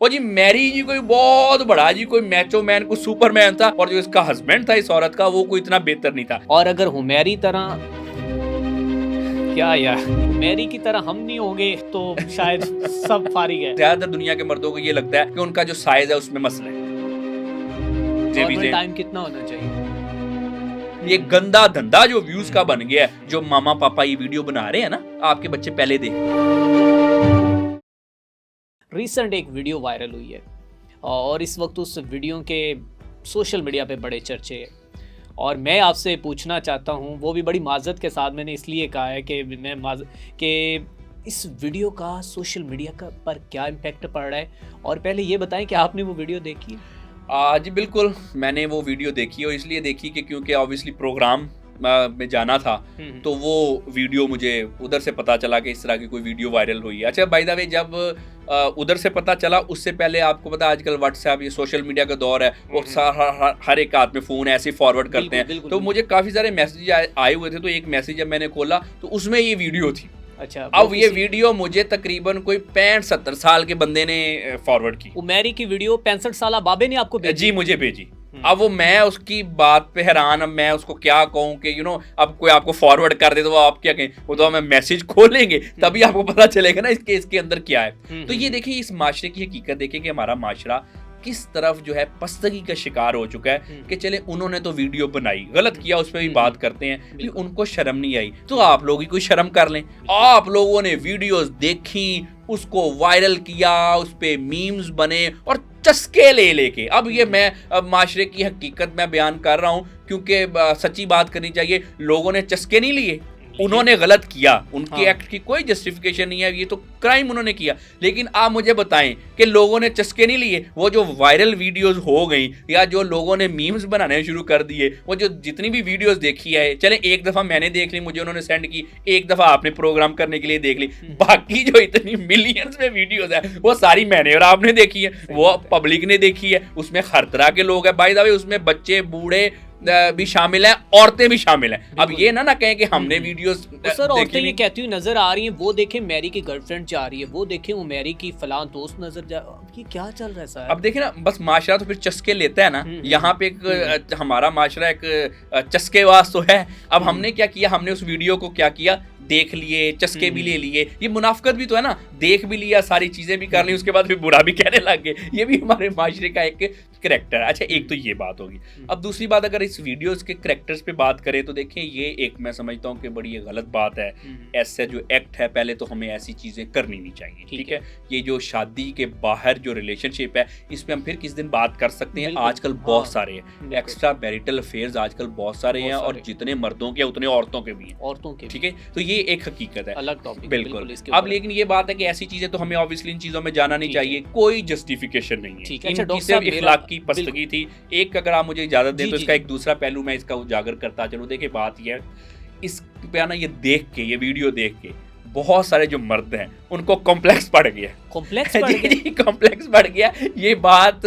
वो जी मैरी जी कोई बहुत बड़ा जी कोई मैचो मैन कोई सुपरमैन था और जो इसका हस्बैंड था इस औरत का वो कोई इतना बेहतर नहीं था। और अगर हुमैरी तरह क्या यार हुमैरी की तरह हम नहीं होंगे तो शायद सब फारिग है। ज्यादातर दुनिया के मर्दों को ये लगता है कि उनका जो साइज है उसमें मसला है। नॉर्मल टाइम कितना होना चाहिए? ये गंदा धंधा जो व्यूज का बन गया है, जो मामा पापा ये वीडियो बना रहे हैं ना, आपके बच्चे पहले देख। रिसेंट एक वीडियो वायरल हुई है और इस वक्त उस वीडियो के सोशल मीडिया पे बड़े चर्चे हैं और मैं आपसे पूछना चाहता हूँ, वो भी बड़ी माजरत के साथ मैंने इसलिए कहा है कि इस वीडियो का सोशल मीडिया का पर क्या इम्पैक्ट पड़ रहा है। और पहले ये बताएं कि आपने वो वीडियो देखी है? जी बिल्कुल, मैंने वो वीडियो देखी और इसलिए देखी कि क्योंकि ऑब्वियसली प्रोग्राम में जाना था तो वो वीडियो मुझे उधर से पता चला कि इस तरह की कोई वीडियो वायरल हुई है। अच्छा बाय द वे, जब उधर से पता चला उससे पहले आपको पता आजकल व्हाट्सएप ये सोशल मीडिया का दौर है और हर एक हाथ में फ़ोन ऐसे फॉरवर्ड करते हैं। तो मुझे काफ़ी सारे मैसेज आए हुए थे, तो एक मैसेज जब मैंने खोला तो उसमें ये वीडियो थी। अच्छा, अब ये वीडियो मुझे तकरीबन कोई 65-70 साल के बंदे ने फॉरवर्ड की। उमैरी की वीडियो 65 साल बाबे ने आपको भेजी? जी मुझे भेजी। अब वो मैं उसकी बात पे हैरान, अब मैं उसको क्या कहूँ कि अब कोई आपको फॉरवर्ड कर दे तो वो आप क्या कहें, वो तो हमें मैसेज खोलेंगे तभी आपको पता चलेगा ना इसके अंदर क्या है। तो ये देखिए इस माशरे की हकीकत देखिए कि हमारा माशरा किस तरफ जो है पस्तगी का शिकार हो चुका है कि चले उन्होंने तो वीडियो बनाई, गलत किया, उस पर भी बात करते हैं कि उनको शर्म नहीं आई, तो आप लोग ही कोई शर्म कर लें। आप लोगों ने वीडियोस देखी, उसको वायरल किया, उस पे मीम्स बने और चस्के लेके। अब ये मैं माशरे की हकीकत में बयान कर रहा हूँ क्योंकि सच्ची बात करनी चाहिए, लोगों ने चस्के नहीं लिए, उन्होंने गलत किया, उनके एक्ट की कोई जस्टिफिकेशन नहीं है, ये तो क्राइम उन्होंने किया। लेकिन आप मुझे बताएं कि लोगों ने चस्के नहीं लिए, वो जो वायरल वीडियोस हो गई या जो लोगों ने मीम्स बनाने शुरू कर दिए, वो जो जितनी भी वीडियोस देखी है, चले एक दफ़ा मैंने देख ली, मुझे उन्होंने सेंड की, एक दफ़ा आपने प्रोग्राम करने के लिए देख ली, बाकी जो इतनी मिलियंस में वीडियोस है वो सारी मैंने और आपने देखी है, वो पब्लिक ने देखी है। उसमें हर तरह के लोग हैं, बाय द वे उसमें बच्चे बूढ़े भी शामिल हैं, औरतें भी शामिल हैं। अब ये ना कहें कि हमने वीडियोस सर औरतें ये कहती हुई नजर आ रही हैं, वो देखें मैरी की गर्लफ्रेंड जा रही है, वो देखें वो मैरी की फलां दोस्त नजर जा, ये क्या चल रहा है सर? अब देखें ना, बस माशरा तो फिर चस्के लेता है ना, यहाँ पे एक हमारा माशरा एक चस्केबाज तो है। अब हमने क्या किया, हमने उस वीडियो को क्या किया, देख लिए, चस्के भी ले लिए, ये मुनाफकत भी तो है ना, देख भी लिया, सारी चीजें भी कर ली, उसके बाद फिर बुरा भी कहने लग गए, ये भी हमारे माशरे का एक करैक्टर है। अच्छा एक तो ये बात होगी। अब दूसरी बात, अगर इस वीडियोस के करैक्टर्स पे बात करें तो देखिए ये एक मैं समझता हूँ कि बड़ी ये गलत बात है। ऐसा जो एक्ट है, पहले तो हमें ऐसी चीजें करनी नहीं चाहिए, ठीक है। ये जो शादी के बाहर जो रिलेशनशिप है, इस पे हम फिर किस दिन बात कर सकते हैं। आजकल बहुत सारे हैं एक्स्ट्रा मैरिटल अफेयर्स, आजकल बहुत सारे हैं और जितने मर्दों के उतने औरतों के भी हैं, औरतों के, ठीक है। तो ये एक हकीकत है, अलग टॉपिक बिल्कुल। अब लेकिन ये बात है कि ऐसी चीजें तो हमें ऑब्वियसली इन चीजों में जाना नहीं चाहिए, कोई जस्टिफिकेशन नहीं है, इनकी सिर्फ इखलाक की पस्तगी थी। एक अगर आप मुझे इजाजत दें तो इसका एक दूसरा पहलू मैं इसका उजागर करता चलूं। देखिए बात ये है, इस पे ना ये देख के, ये वीडियो देख के बहुत सारे जो मर्द हैं उनको कॉम्प्लेक्स पड़ गया, कॉम्प्लेक्स पड़ गया। ये बात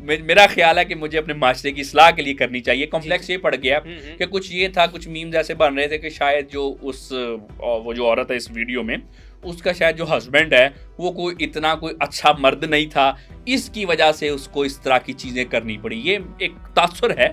मेरा ख्याल है कि मुझे अपने माशरे की इस्लाह के लिए करनी चाहिए। कॉम्प्लेक्स ये पड़ गया कि कुछ ये था, कुछ मीम्स ऐसे बन रहे थे कि शायद जो वो जो औरत है इस वीडियो में, उसका शायद जो हस्बैंड है वो कोई अच्छा मर्द नहीं था, इसकी वजह से उसको इस तरह की चीज़ें करनी पड़ी। ये एक तासुर है।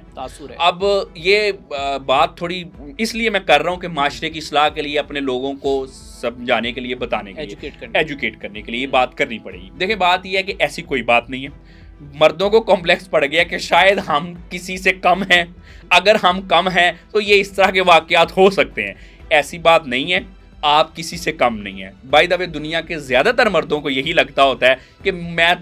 अब ये बात थोड़ी इसलिए मैं कर रहा हूँ कि माशरे की इस्लाह के लिए, अपने लोगों को समझाने के लिए, बताने के लिए, एजुकेट करने के लिए ये बात करनी पड़ेगी। देखिए बात ये है कि ऐसी कोई बात नहीं है। मर्दों को कॉम्प्लेक्स पड़ गया कि शायद हम किसी से कम हैं, अगर हम कम हैं तो ये इस तरह के वाकयात हो सकते हैं। ऐसी बात नहीं है, आप किसी से कम नहीं है। बाय द वे दुनिया के ज्यादातर मर्दों को यही लगता होता है कि मैं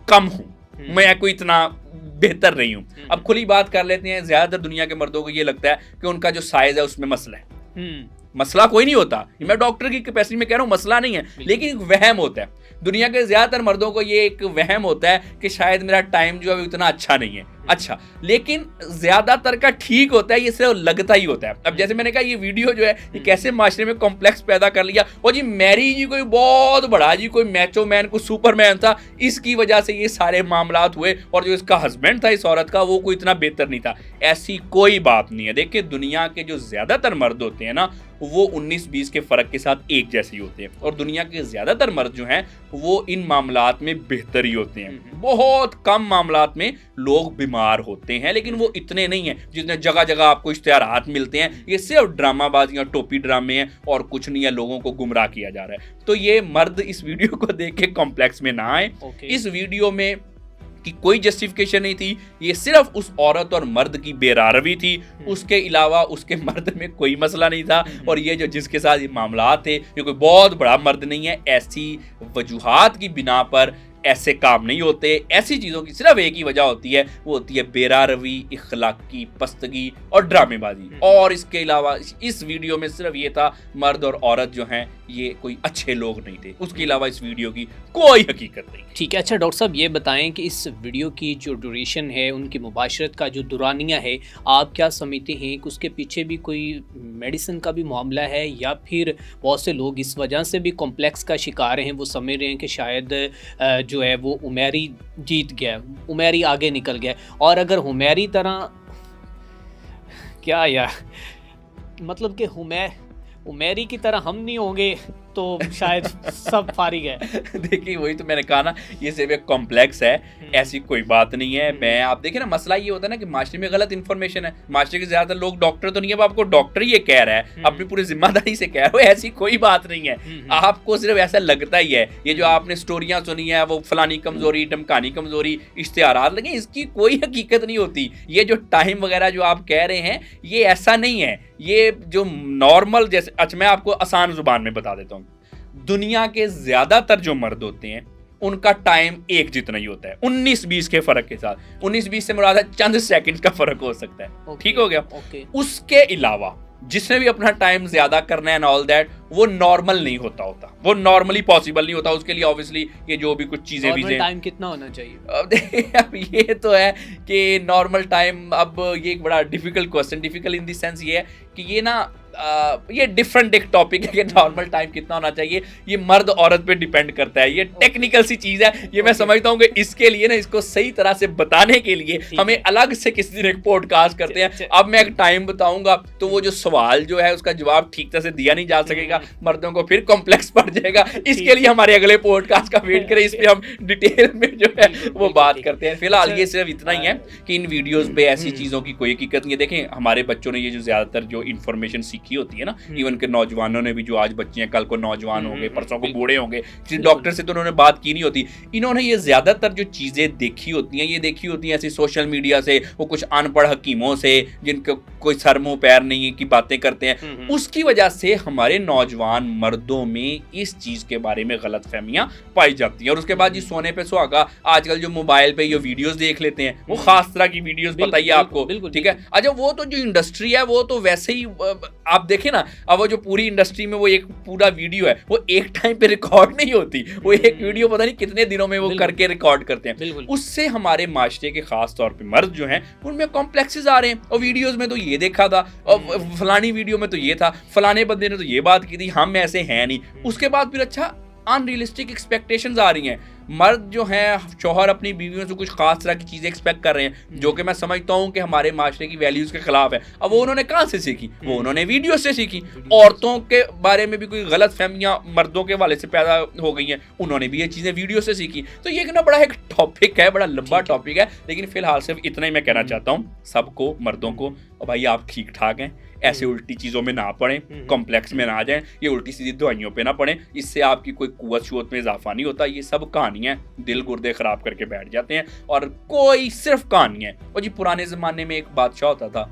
कम हूं, मैं कोई इतना बेहतर नहीं हूं। अब खुली बात कर लेते हैं, ज्यादातर दुनिया के मर्दों को ये लगता है कि उनका जो साइज है उसमें मसला है। मसला कोई नहीं होता, मैं डॉक्टर की कैपेसिटी में कह रहा हूँ, मसला नहीं है, लेकिन एक वहम होता है। दुनिया के ज्यादातर मर्दों को ये एक वहम होता है कि शायद मेरा टाइम जो है उतना अच्छा नहीं है। अच्छा, लेकिन ज्यादातर का ठीक होता है, ये सिर्फ लगता ही होता है। अब जैसे मैंने कहा, ये वीडियो जो है ये कैसे माशरे में कॉम्प्लेक्स पैदा कर लिया, और जी मैरी जी कोई बहुत बड़ा जी कोई मैचो मैन, कोई सुपरमैन था, इसकी वजह से ये सारे मामलात हुए, और जो इसका हस्बैंड था इस औरत का, वो कोई इतना बेहतर नहीं था। ऐसी कोई बात नहीं है। देखिए, दुनिया के जो ज्यादातर मर्द होते हैं ना, वो 19-20 के फर्क के साथ एक जैसे ही होते हैं, और दुनिया के ज्यादातर मर्द जो हैं वो इन मामलात में बेहतर ही होते हैं। बहुत कम मामलात में लोग बीमार होते हैं, लेकिन वो इतने नहीं हैं जितने जगह जगह आपको इश्तिहारात मिलते हैं। ये सिर्फ ड्रामाबाजियां, टोपी ड्रामे हैं, और कुछ नहीं है, लोगों को गुमराह किया जा रहा है। तो ये मर्द इस वीडियो को देख के कॉम्प्लेक्स में ना आए। इस वीडियो में कि कोई जस्टिफिकेशन नहीं थी, ये सिर्फ उस औरत और मर्द की बेरारवी थी, उसके अलावा उसके मर्द में कोई मसला नहीं था। और ये जो जिसके साथ ये मामला थे, ये कोई बहुत बड़ा मर्द नहीं है। ऐसी वजूहात की बिना पर ऐसे काम नहीं होते। ऐसी चीज़ों की सिर्फ एक ही वजह होती है, वो होती है बेरारवी, इखलाकी पस्तगी और ड्रामेबाजी। और इसके अलावा इस वीडियो में सिर्फ ये था, मर्द और औरत जो हैं ये कोई अच्छे लोग नहीं थे। उसके अलावा इस वीडियो की कोई हकीकत नहीं। ठीक है, अच्छा डॉक्टर साहब ये बताएं कि इस वीडियो की जो ड्यूरेशन है, उनकी मुबाशरत का जो दुरानिया है, आप क्या समझते हैं कि उसके पीछे भी कोई मेडिसिन का भी मामला है, या फिर बहुत से लोग इस वजह से भी कॉम्प्लेक्स का शिकार हैं, वो समझ रहे हैं कि शायद जो है वो उमेरी जीत गया, उमेरी आगे निकल गया। और अगर हुमैरी तरह क्या यार, मतलब कि उमेरी की तरह हम नहीं होंगे तो शायद सब फारिग है। देखिए, वही तो मैंने कहा ना, ये सिर्फ एक कॉम्प्लेक्स है, ऐसी कोई बात नहीं है। मैं आप देखिए ना, मसला ये होता है ना कि माशरे में गलत इन्फॉर्मेशन है। माशरे के ज्यादातर लोग डॉक्टर तो नहीं है, वो आपको डॉक्टर ही ये कह रहा है, अपनी पूरी जिम्मेदारी से कह रहा है, ऐसी कोई बात नहीं है। आपको सिर्फ ऐसा लगता ही है। ये जो आपने स्टोरियां सुनी है, वो फलानी कमजोरी, ढमकानी कमजोरी, इश्तिहारात लगे, इसकी कोई हकीकत नहीं होती। ये जो टाइम वगैरह जो आप कह रहे हैं, ये ऐसा नहीं है। ये जो नॉर्मल जैसे, अच्छा मैं आपको आसान जुबान में बता देता हूँ, दुनिया के ज्यादातर जो मर्द होते हैं उनका टाइम एक जितना ही होता है, 19-20 के फर्क के साथ। 19-20 से मुराद है चंद सेकंड्स का फर्क हो सकता है। ठीक हो गया। उसके अलावा जिसने भी अपना टाइम ज्यादा करना है एंड ऑल दैट, वो नॉर्मल नहीं होता, वो नॉर्मली पॉसिबल नहीं होता। उसके लिए ऑब्वियसली ये जो भी कुछ चीजें भी टाइम कितना होना चाहिए, अब ये तो है कि नॉर्मल टाइम, अब ये एक बड़ा difficult question, difficult in the sense ये है कि ये ना ये डिफरेंट एक टॉपिक है कि नॉर्मल टाइम कितना होना चाहिए। ये मर्द औरत पे डिपेंड करता है, ये टेक्निकल सी चीज है। ये मैं समझता हूँ कि इसके लिए ना, इसको सही तरह से बताने के लिए हमें अलग से किसी दिन एक पॉडकास्ट करते हैं। अब मैं एक टाइम बताऊंगा तो वो जो सवाल जो है उसका जवाब ठीक तरह से दिया नहीं जा सकेगा, मर्दों को फिर कॉम्प्लेक्स पड़ जाएगा। इसके लिए हमारे अगले पॉडकास्ट का वेट करें, इस पे हम डिटेल में जो है वो बात करते हैं। फिलहाल ये सिर्फ इतना ही है कि इन वीडियोस पे ऐसी चीजों की कोई हकीकत नहीं है। देखें, हमारे बच्चों ने ये जो ज्यादातर जो इन्फॉर्मेशन सीखी होती है ना, इवन के नौजवानों ने भी, जो आज बच्चे हैं कल को नौजवान होंगे, परसों को बूढ़े होंगे, डॉक्टर से तो उन्होंने बात की नहीं होती। इन्होंने ये ज्यादातर जो चीजें देखी होती हैं, ये देखी होती हैं ऐसी सोशल मीडिया से, वो कुछ अनपढ़ हकीमों से जिनको कोई सर मुंह पैर नहीं की बातें करते हैं। उसकी वजह से हमारे नौजवान मर्दों में इस चीज के बारे में गलतफहमियां पाई जाती हैं। और उसके बाद ये सोने पे सुहागा, आजकल जो मोबाइल पे ये वीडियोस देख लेते हैं, वो खास तरह की वीडियोस बताइए आपको, ठीक है। अच्छा, वो तो जो इंडस्ट्री है वो तो वैसे ही आप देखें ना, अब वो जो पूरी इंडस्ट्री में वो एक पूरा वीडियो है, वो एक टाइम पे रिकॉर्ड नहीं होती, वो एक वीडियो पता नहीं कितने दिनों में वो करके रिकॉर्ड करते हैं। उससे हमारे माशरे के खास तौर पे मर्द जो हैं उनमें कॉम्प्लेक्सेस आ रहे हैं। और वीडियोस में तो ये देखा था, और फलानी वीडियो में तो ये था, फलाने बंदे ने तो ये बात की थी, हम ऐसे हैं नहीं। उसके बाद फिर अच्छा अनरियलिस्टिक एक्सपेक्टेशंस आ रही हैं। मर्द जो हैं, शौहर अपनी बीवियों से कुछ खास तरह की चीजें एक्सपेक्ट कर रहे हैं, जो कि मैं समझता हूं कि हमारे माशरे की वैल्यूज के खिलाफ है। अब वो उन्होंने कहां से सीखी? वो उन्होंने वीडियो से सीखी। औरतों के बारे में भी कोई गलत फहमियां मर्दों के वाले से पैदा हो गई हैं, उन्होंने भी ये चीजें वीडियो से सीखी। तो ये ना बड़ा एक टॉपिक है, बड़ा लंबा टॉपिक है, लेकिन फिलहाल सिर्फ इतना ही मैं कहना चाहता हूँ सबको, मर्दों को, और भाई आप ठीक ठाक हैं, ऐसे उल्टी चीजों में ना पड़ें, कॉम्प्लेक्स में ना आ जाएं, ये उल्टी सीधी दवाइयों पे ना पड़ें, इससे आपकी कोई कुव्वत शुवत में इजाफा नहीं होता। ये सब कहानियां दिल गुर्दे खराब करके बैठ जाते हैं, और कोई सिर्फ कहानियां। और जी पुराने जमाने में एक बादशाह होता था,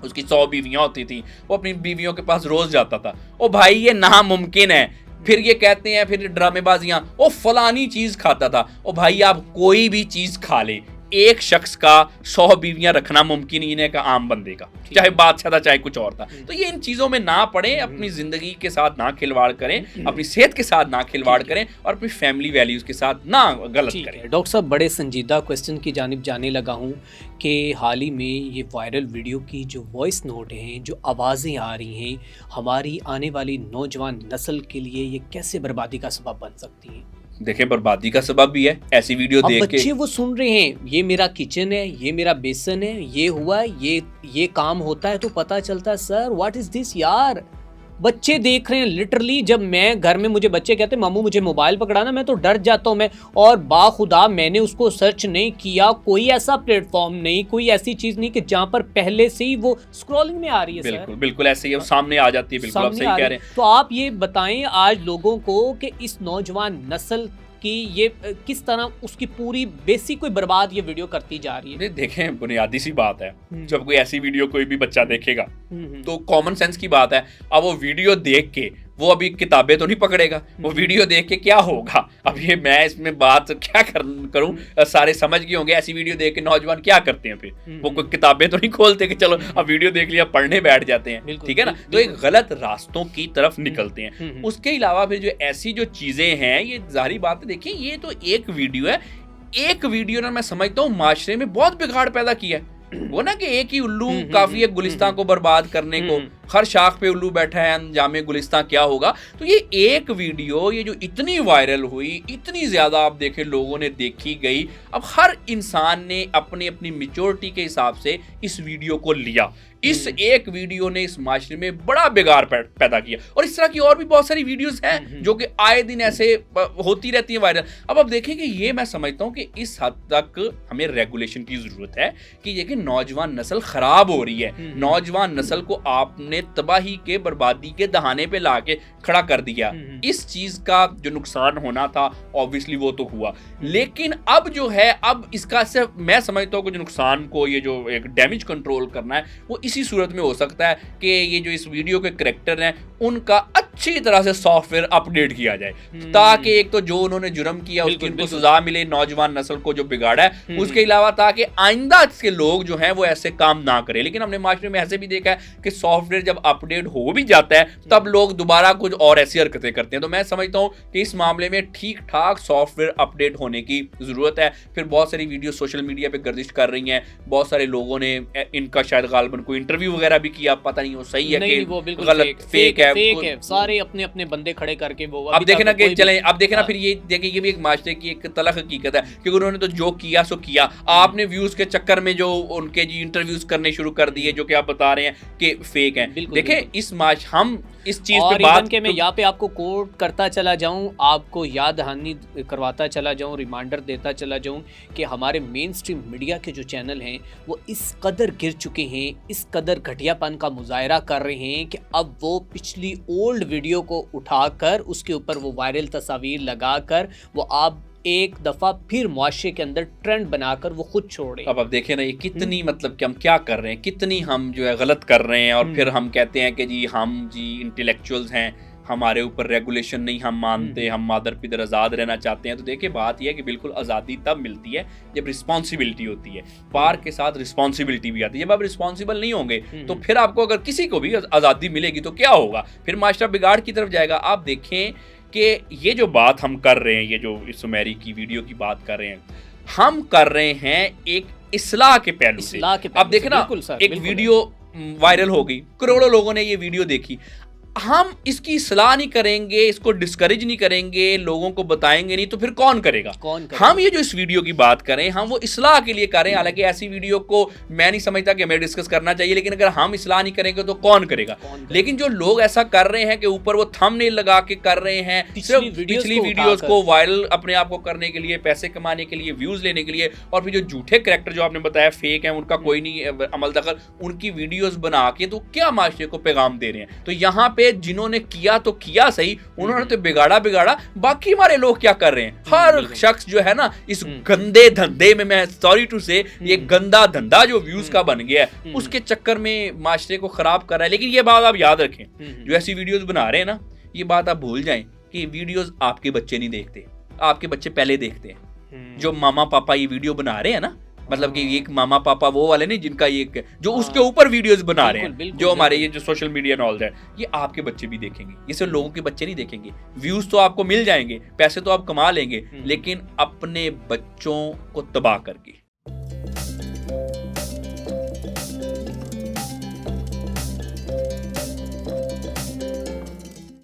उसकी 100 बीवियां होती थी, वो अपनी बीवियों के पास रोज जाता था। ओ भाई ये नामुमकिन है, फिर ये कहते हैं, फिर ड्रामेबाजियां, ओ फलानी चीज खाता था। ओ भाई आप कोई भी चीज खा ले, एक शख्स का 100 बीवियां रखना मुमकिन ही नहीं है आम बंदे का, चाहे बादशाह था चाहे कुछ और था। तो ये इन चीजों में ना पड़े, अपनी जिंदगी के साथ ना खिलवाड़ करें, अपनी सेहत के साथ ना खिलवाड़ करें और अपनी फैमिली वैल्यूज के साथ ना गलत करें। डॉक्टर साहब, बड़े संजीदा क्वेश्चन की जानिब जाने लगा हूँ कि हाल ही में ये वायरल वीडियो की जो वॉइस नोट हैं, जो आवाज़ें आ रही हैं, हमारी आने वाली नौजवान नस्ल के लिए ये कैसे बर्बादी का सबब बन सकती हैं? देखें, बर्बादी का सबब भी है ऐसी वीडियो देख के। बच्चे वो सुन रहे हैं, ये मेरा किचन है, ये मेरा बेसन है, ये हुआ, ये काम होता है, तो पता चलता है सर व्हाट इज दिस यार। बच्चे देख रहे हैं लिटरली। जब मैं घर में, मुझे बच्चे कहते हैं मामू मुझे मोबाइल पकड़ाना, मैं तो डर जाता हूँ मैं। और बाखुदा मैंने उसको सर्च नहीं किया, कोई ऐसा प्लेटफॉर्म नहीं, कोई ऐसी चीज नहीं कि जहाँ पर पहले से ही वो स्क्रॉलिंग में आ रही है। बिल्कुल बिल्कुल ऐसे ही सामने आ जाती है। बिल्कुल आप सही कह रहे हैं। तो आप ये बताएं आज लोगों को कि इस नौजवान नस्ल कि ये किस तरह उसकी पूरी बेसिक कोई बर्बाद ये वीडियो करती जा रही है। देखें, बुनियादी सी बात है, जब कोई ऐसी वीडियो कोई भी बच्चा देखेगा तो कॉमन सेंस की बात है, अब वो वीडियो देख के वो अभी किताबें तो नहीं पकड़ेगा, वो वीडियो देख के क्या होगा। अब ये मैं इसमें बात क्या करूं, सारे समझ गए होंगे ऐसी वीडियो देख के नौजवान क्या करते हैं, फिर वो कोई किताबें तो नहीं खोलते कि चलो अब वीडियो देख लिया पढ़ने बैठ जाते हैं, ठीक है ना। तो एक गलत रास्तों की तरफ निकलते हैं। उसके अलावा फिर जो ऐसी जो चीजें हैं, ये जाहिर बात है, देखिए ये तो एक वीडियो है, एक वीडियो ना मैं समझता हूँ माशरे में बहुत बिगाड़ पैदा किया है। वो ना कि एक ही उल्लू काफी है गुलिस्तान को बर्बाद करने को, हर शाख पे उल्लू बैठा है, अंजामे गुलिस्तान क्या होगा। तो ये एक वीडियो, ये जो इतनी वायरल हुई, इतनी ज्यादा आप देखें लोगों ने देखी गई, अब हर इंसान ने अपनी अपनी मैच्योरिटी के हिसाब से इस वीडियो को लिया। इस एक वीडियो ने इस माशरे में बड़ा बिगाड़ पैदा किया। और इस तरह की और भी बहुत सारी वीडियोस हैं जो कि आए दिन ऐसे होती रहती है वायरल। अब आप देखें कि ये मैं समझता हूँ कि इस हद तक हमें रेगुलेशन की जरूरत है कि ये कि नौजवान नस्ल खराब हो रही है। नौजवान नस्ल को आपने तबाही के, बर्बादी के दहाने पे लाके खड़ा कर दिया। इस चीज का जो नुकसान होना था ऑब्वियसली वो तो हुआ, लेकिन अब जो है, अब इसका सिर्फ मैं समझता हूँ कि जो नुकसान को, ये जो एक डैमेज कंट्रोल करना है, वो इसी सूरत में हो सकता है कि ये जो इस वीडियो के करैक्टर हैं उनका अच्छी तरह से सॉफ्टवेयर अपडेट किया जाए, ताकि एक तो जो उन्होंने जुर्म किया उसकी उनको सजा मिले, नौजवान नस्ल को जो बिगाड़ा है, उसके अलावा ताकि आइंदा के लोग जो हैं वो ऐसे काम ना करें। लेकिन हमने माशरे में ऐसे भी देखा है कि सॉफ्टवेयर जब अपडेट हो भी जाता है तब लोग दोबारा कुछ और ऐसी हरकतें करते हैं। तो मैं समझता हूँ कि इस मामले में ठीक ठाक सॉफ्टवेयर अपडेट होने की जरूरत है। फिर बहुत सारी वीडियो सोशल मीडिया पे गर्दिश कर रही हैं, बहुत सारे लोगों ने इनका शायद गालिबन कोई इंटरव्यू वगैरह भी किया, पता नहीं वो सही है कि गलत, फेक है, सारे अपने अपने बंदे खड़े करके वो। अब देखे ना कि चले, अब देखे ना फिर ये देखे, ये भी एक माशरे की एक तलख हकीकत है कि उन्होंने तो जो किया सो किया। आपने व्यूज के चक्कर में जो उनके जी इंटरव्यूज करने शुरू कर दिए जो कि आप बता रहे हैं कि फेक हैं। देखें इस हम इस चीज पे बात के मैं यहाँ पे आपको कोट करता चला जाऊं, आपको याद दहानी करवाता चला जाऊं, रिमाइंडर देता चला जाऊं कि हमारे मेन स्ट्रीम मीडिया के जो चैनल हैं वो इस कदर गिर चुके हैं, इस कदर घटियापन का मुजाहरा कर रहे हैं कि अब वो पिछली ओल्ड वीडियो को उठाकर उसके ऊपर वो वायरल तस्वीर लगाकर वो आप एक दफा फिर मुआशरे के अंदर ट्रेंड बनाकर वो खुद छोड़े। अब देखें ना ये कितनी मतलब कि हम क्या कर रहे हैं, कितनी हम जो है गलत कर रहे हैं। और फिर हम कहते हैं कि जी हम जी इंटेलेक्चुअल्स हैं, हमारे ऊपर रेगुलेशन नहीं हम मानते, हम मादर पिदर आज़ाद रहना चाहते हैं। तो देखिए बात यह है कि बिल्कुल आज़ादी तब मिलती है जब रिस्पॉन्सिबिलिटी होती है, पार के साथ रिस्पॉन्सिबिलिटी भी आती है। जब आप रिस्पॉन्सिबल नहीं होंगे तो फिर आपको अगर किसी को भी आज़ादी मिलेगी तो क्या होगा, फिर माशरा बिगाड़ की तरफ जाएगा। आप देखें कि ये जो बात हम कर रहे हैं, ये जो सुमेरी की वीडियो की बात कर रहे हैं, हम कर रहे हैं एक इस्लाह के पहलू से। अब देखें ना, एक वीडियो वायरल हो गई, करोड़ों लोगों ने ये वीडियो देखी, हम इसकी सलाह नहीं करेंगे, इसको डिस्करेज नहीं करेंगे, लोगों को बताएंगे नहीं, तो फिर कौन करेगा? हम ये जो इस वीडियो की बात करें, हम वो इस्लाह के लिए करें। हालांकि ऐसी वीडियो को मैं नहीं समझता कि हमें डिस्कस करना चाहिए, लेकिन अगर हम इस्लाह नहीं करेंगे तो कौन करेगा? लेकिन जो लोग ऐसा कर रहे हैं कि ऊपर वो थंबनेल लगा के कर रहे हैं, सिर्फ पिछली वीडियोस को वायरल अपने आप को करने के लिए, पैसे कमाने के लिए, व्यूज लेने के लिए, और फिर जो झूठे कैरेक्टर जो आपने बताया फेक है, उनका कोई नहीं अमल दखल, उनकी वीडियोस बना के तो क्या माशरे को पैगाम दे रहे हैं? तो यहाँ पे जिन्होंने किया तो किया सही, उन्होंने तो बिगाड़ा, बाकी हमारे लोग क्या कर रहे हैं? हर शख्स जो है ना इस गंदे धंधे में, मैं सॉरी टू से, ये गंदा धंधा जो व्यूज का बन गया है उसके चक्कर में माशरे को खराब कर रहा है। लेकिन ये बात आप याद रखें, जो ऐसी वीडियोस बना रहे हैं ना, ये बात आप भूल जाएं कि वीडियोस आपके बच्चे नहीं देखते, आपके बच्चे पहले देखते हैं। जो मामा पापा ये वीडियो बना रहे हैं ना, मतलब कि एक मामा पापा वो वाले नहीं जिनका ये जो उसके हाँ। ऊपर वीडियोस बना रहे बिल्कुल, हैं, बिल्कुल, जो हमारे बिल्कुल। ये जो social media and all that, ये आपके बच्चे भी देखेंगे, ये सिर्फ लोगों के बच्चे नहीं देखेंगे। व्यूज तो आपको मिल जाएंगे, पैसे तो आप कमा लेंगे, लेकिन अपने बच्चों को तबाह करके।